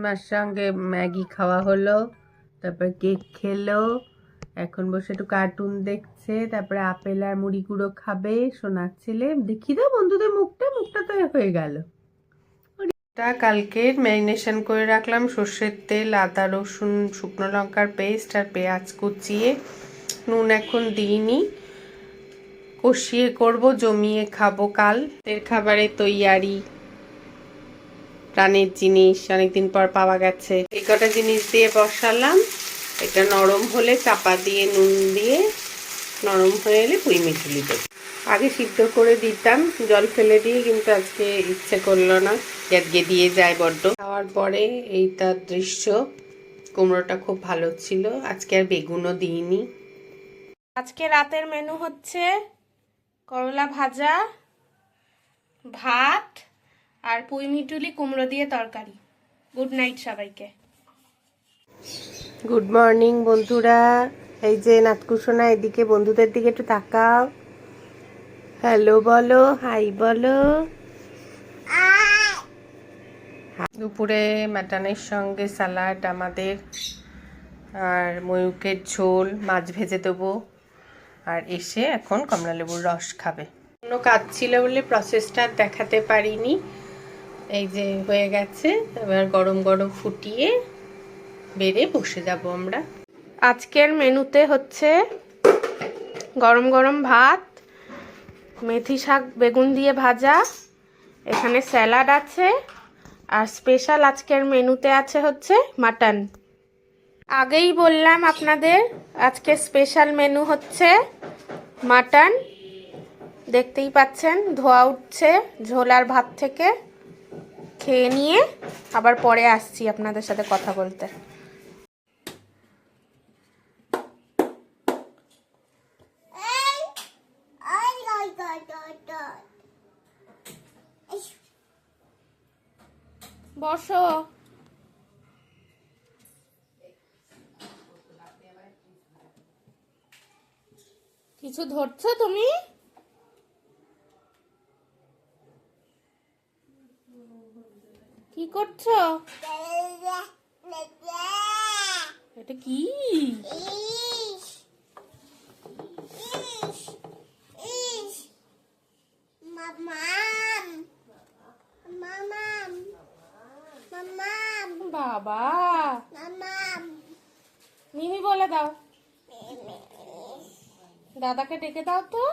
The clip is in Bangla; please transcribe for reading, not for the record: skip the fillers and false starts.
মার সঙ্গে ম্যাগি খাওয়া হলো, তারপর কেক খেলো, এখন বসে একটু কার্টুন দেখছে, তারপরে আপেল আর মুড়ি গুঁড়ো খাবে সোনার ছেলে। দেখি দাও বন্ধুদের মুখটা তো হয়ে গেল। কালকে ম্যারিনেশন করে রাখলাম সর্ষের তেল, আদা রসুন শুকনো লঙ্কার পেস্ট আর পেঁয়াজ কুচিয়ে, নুন এখন দিইনি, কষিয়ে করব, জমিয়ে খাবো কাল। এর খাবারে তৈয়ারি, প্রাণের জিনিস অনেকদিন পর পাওয়া গেছে। এই কটা জিনিস দিয়ে বসালাম, এটা নরম হলে চাপা দিয়ে নুন দিয়ে নরম হয়ে এলে পুঁই মিঠুলি দেব। আগে সিদ্ধ করে দিতাম জল ফেলে দিয়ে, কিন্তু আজকে ইচ্ছে করলো না, আজকে দিয়ে যায় বড্ড। খাওয়ার পরে এইটার দৃশ্য, কুমড়োটা খুব ভালো ছিল, আজকে আর বেগুনও দিইনি। আজকে রাতের মেনু হচ্ছে করলা ভাজা, ভাত আর পুঁই মিঠুলি কুমড়ো দিয়ে তরকারি। গুড নাইট সবাইকে। গুড মর্নিং বন্ধুরা। এই যে নাতকুসোনা, এদিকে বন্ধুদের দিকে একটু তাকাও, হ্যালো বলো, হাই বলো। দুপুরে মাটনের সঙ্গে স্যালাড আমাদের, আর ময়ূকের ঝোল, মাছ ভেজে দেবো, আর এসে এখন কমলালেবুর রস খাবে। অন্য কাজ ছিল বলে প্রসেসটা দেখাতে পারিনি। এই যে হয়ে গেছে, এবার গরম গরম ফুটিয়ে বেড়ে বসে যাব আমরা। আজকের মেনুতে হচ্ছে গরম গরম ভাত, মেথি শাক বেগুন দিয়ে ভাজা, এখানে স্যালাড আছে, আর স্পেশাল আজকের মেনুতে আছে হচ্ছে মাটন। আগেই বললাম আপনাদের আজকে স্পেশাল মেনু হচ্ছে মাটন। দেখতেই পাচ্ছেন ধোয়া উঠছে ঝোল আর ভাত থেকে। খেয়ে নিয়ে আবার পরে আসছি আপনাদের সাথে কথা বলতে। বসো। কিছু ধরছো তুমি? কি করছো? এটা কি? বাবা মিমি বলে দাও, দাদাকে ডেকে দাও তো।